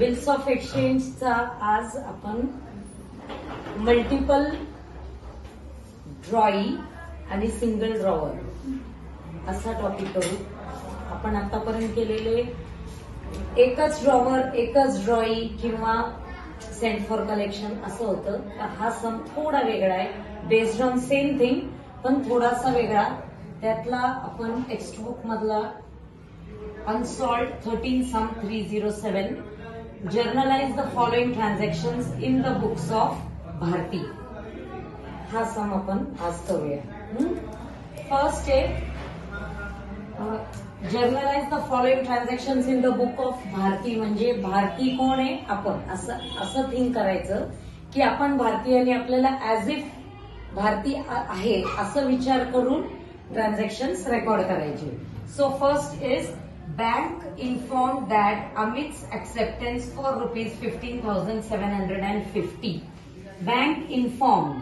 Bills of एक्सचेंजचा आज आपण मल्टिपल ड्रॉई आणि सिंगल ड्रॉवर असा टॉपिक करू. आपण आतापर्यंत केलेले एकच ड्रॉवर, एकच ड्रॉई किंवा सेंट फॉर कलेक्शन असं होतं. हा सम थोडा वेगळा आहे, बेस्ड ऑन सेम थिंग पण थोडासा वेगळा. त्यातला आपण टेक्स्ट बुक मधला unsolved 13 sum 307 journalise the following transactions in the books of Bharati हा सम आपण आज करूया. फर्स्ट आहे journalise the following transactions in the book of Bharati. म्हणजे भारती कोण आहे? आपण. असं थिंक करायचं की आपण भारती आणि आपल्याला ऍज इफ भारती आहे असं विचार करून ट्रान्झॅक्शन्स रेकॉर्ड करायचे. So first is Bank informed that Amit's acceptance for rupees 15,750. Bank informed.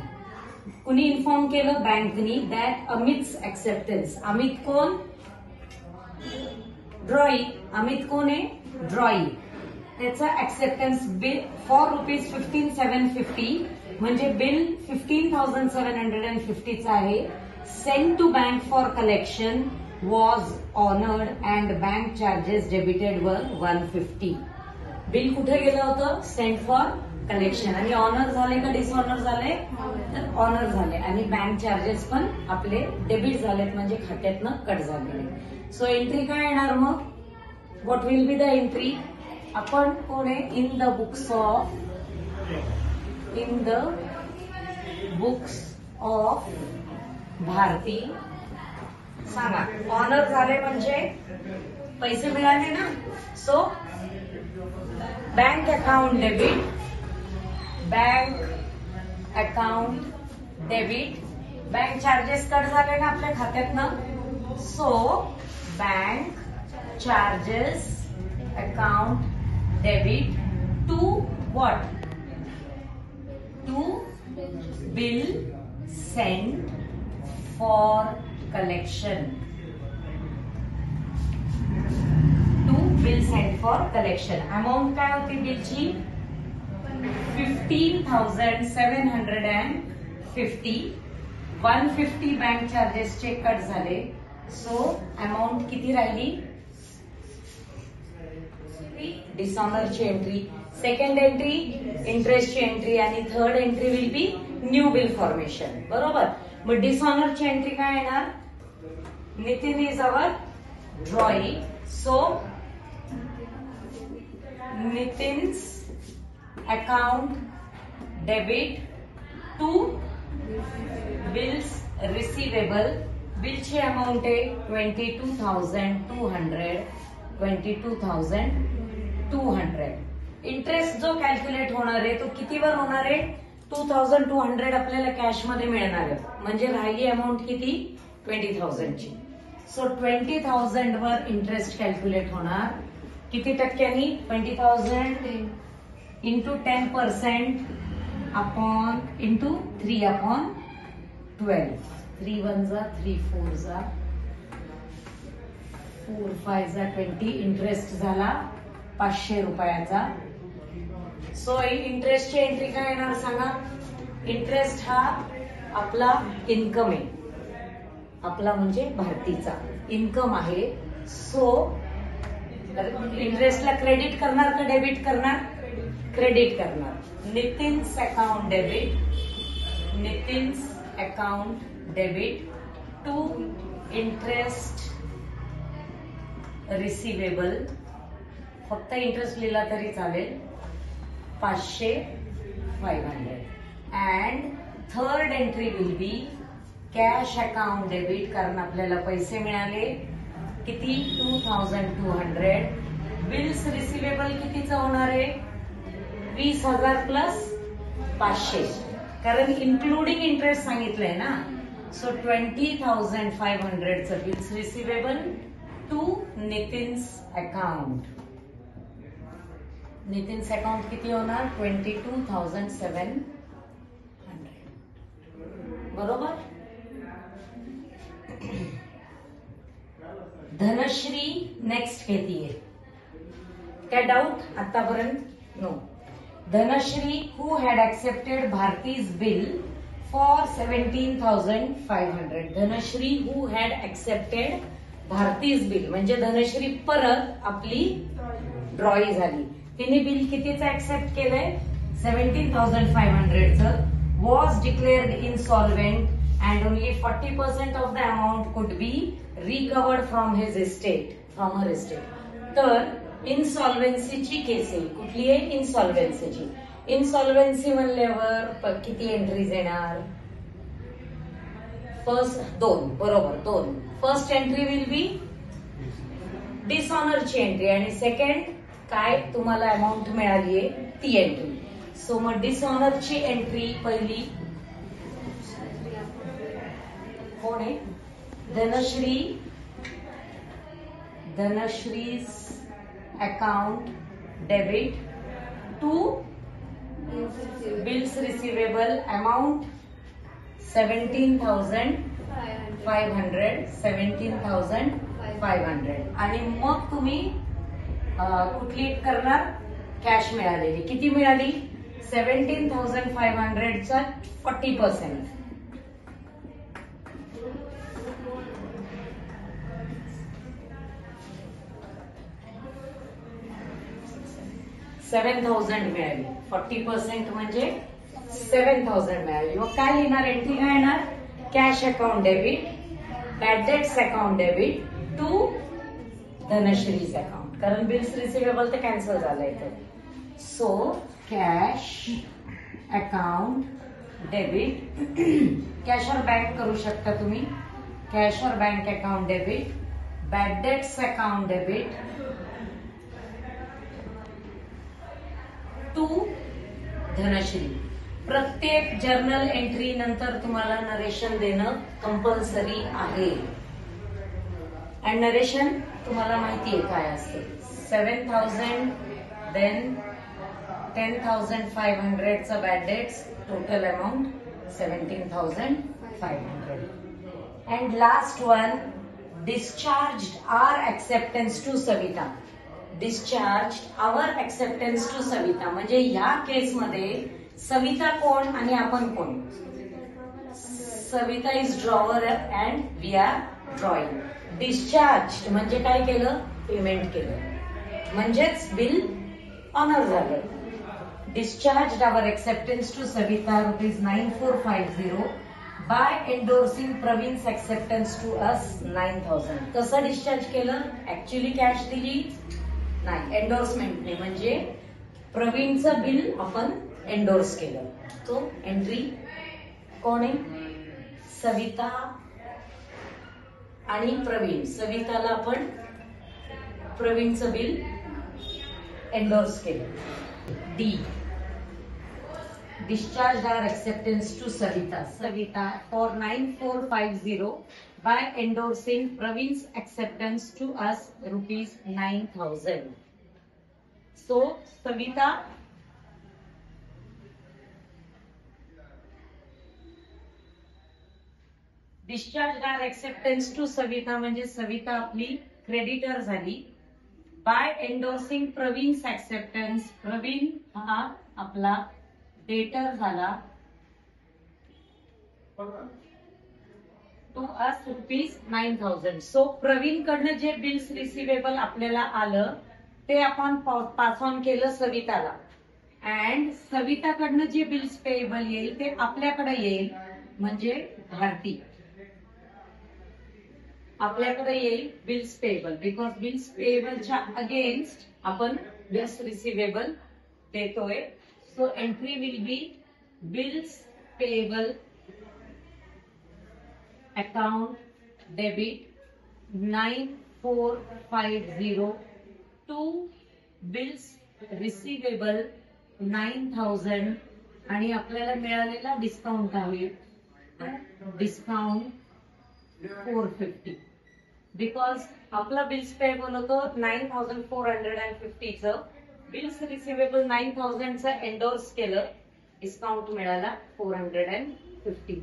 कुणी इन्फॉर्म केलं? बँकनी. That Amit's acceptance. अमित कोण? ड्रॉई. अमित कोण आहे? ड्रॉई. त्याचा ऍक्सेप्टन्स बिल फॉर रुपीज 15,750 म्हणजे बिल 15,750 चं आहे. Send to bank for collection was honored and bank charges debited were 150. Bill कुठे गेलं होतं? Sent for collection. आणि ऑनर झाले का डिसऑनर झाले? तर ऑनर झाले. आणि बँक चार्जेस पण आपले डेबिट झालेत म्हणजे खात्यातनं कट झालेले. सो एंट्री काय येणार मग? What will be the entry? आपण कोण आहे? In the books of Bharti. सांगा. ऑनर झाले म्हणजे पैसे मिळाले ना. So bank account debit, bank account debit. Bank charges cut झाले ना आपल्या खात्यातनं. So bank charges account debit to what? To bill sent for collection. To bill sent for collection. Amount काय होती बिलची? 15,750. 150 बँक चार्जेसचे कट झाले. सो अमाऊंट किती राहिली? डिसऑनरची एंट्री. सेकंड एंट्री इंटरेस्टची एंट्री आणि third entry will be new bill formation. बरोबर. मग डिसऑनरची एंट्री काय येणार? Nitin is our drawee. So Nitin's account debit to bills receivable. बिलची अमाऊंट आहे 22,200. 22,200. इंटरेस्ट जो कॅल्क्युलेट होणार आहे तो कितीवर होणार आहे? 2,200 आपल्याला कॅश मध्ये मिळणार आहे. म्हणजे राहिली अमाऊंट किती? 20,000 ची. सो 20,000 वर इंटरेस्ट कॅल्क्युलेट होणार. किती टक्क्यांनी? 20,000 इंटू 10% अपॉन इंटू 3/12. 3 1 जा 3 4 जा 4 5 जा 20. इंटरेस्ट झाला 500 रुपयाचा. सो इंटरेस्टची एंट्री काय येणार सांगा? इंटरेस्ट हा आपला इन्कम आहे. आपला म्हणजे भारतीचा इन्कम आहे. सो इंटरेस्टला क्रेडिट करणार का डेबिट करणार? क्रेडिट करणार. Nitin's account debit. Nitin's account debit to interest receivable. फक्त इंटरेस्ट लिहिला तरी चालेल. 500 500. And third entry will be cash account debit. कारण आपल्याला पैसे मिळाले किती? 2,200. बिल्स रिसिवेबल कितीचं होणार आहे? 20,000 प्लस 500. कारण इन्क्लुडिंग इंटरेस्ट सांगितलंय ना. सो 20,500 चं bills receivable to Nitin's account. Nitin's account किती होणार? 22,700. बरोबर. धनश्री नेक्स्ट घेतीये. काय डाऊट आतापर्यंत? No. Dhanashree who had accepted Bharti's bill for 17,500. Dhanashree who had accepted Bharti's bill म्हणजे धनश्री परत आपली ड्रॉई झाली. तिने बिल कितीचं ऍक्सेप्ट केलंय? 17,500चं. Was declared insolvent and only 40% of the amount could be recovered from his estate, from her estate. तर इन्सॉल्वेन्सीची केस आहे. कुठली आहे? इन्सॉल्वेन्सीची. इन्सॉल्वेन्सी म्हणल्यावर किती एंट्रीज येणार? फर्स्ट 2, बरोबर 2. फर्स्ट एंट्री विल बी डिसऑनरची एंट्री आणि सेकंड काय तुम्हाला अमाऊंट मिळालीये ती एंट्री. सो मग डिसऑनरची एंट्री पहिली कोण आहे? Dhanashree's account debit to bills receivable amount 17,500 आणि मग तुम्ही कुठली करणार? कॅश मिळालेली. किती मिळाली? 17,500चा 40%. 7,000 मिळाली. 40% म्हणजे 7,000 मिळाली. मग काय लिहिणार? एंट्री काय येणार? Cash account debit, bad debts account debit to Dhanashree's account. कारण बिल्स रिसिवेबल तर कॅन्सल झालंय तर. सो कॅश अकाउंट डेबिट, कॅशवर बँक करू शकता तुम्ही. कॅशवर bank account debit, bad debts account debit to Dhanashree. प्रत्येक जर्नल एंट्री नंतर तुम्हाला नरेशन देणं कंपल्सरी आहे. अँड नरेशन तुम्हाला माहिती आहे काय असते. 7,000 देन 10,500चा bad debts, total amount 17,500. And last one, discharged our acceptance to Savita. Discharged our acceptance to Savita म्हणजे ह्या केसमध्ये सविता कोण आणि आपण कोण? Savita is drawer and we are drawing. Discharge म्हणजे काय केलं? पेमेंट केलं, म्हणजेच बिल ऑनर झालं. Discharge our acceptance to Savita ₹9450 by endorsing Praveen's acceptance to us 9,000. कसं डिस्चार्ज केलं? ऍक्च्युली कॅश दिली नाही, एंडोर्समेंटने म्हणजे प्रवीणचं बिल आपण एंडोर्स केलं. तो एंट्री कोण आहे? सविता आणि प्रवीण. सविताला आपण प्रवीणचं बिल एंडोर्स केलं. डी, discharge our acceptance to Savita. Savita for 9450 by endorsing Praveen's acceptance to us ₹9,000. So Savita discharge our acceptance to Savita म्हणजे सविता आपली क्रेडिटर झाली. By endorsing Praveen's acceptance, Praveen हा आपला डेटर झाला टू अस ₹9,000. सो प्रवीण कडनं जे बिल्स रिसिवेबल आपल्याला आलं ते आपण पास ऑन केलं सविताला. अँड सविताकडनं जे बिल्स पेएबल येईल ते आपल्याकडे येईल म्हणजे भारती आपल्याकडे येईल बिल्स पेएबल. बिकॉज बिल्स पेएबलच्या अगेन्स्ट आपण बिल्स रिसिवेबल देतोय. So entry will be bills payable account debit 9450 to bills receivable 9,000 आणि आपल्याला मिळालेला डिस्काउंट आहे डिस्काउंट 450. बिकॉज आपला बिल्स पेएबल होतं 9,450चं, बिल्स रिसिवेबल 9,000चं एंडोर्स केलं, डिस्काउंट मिळाला 450.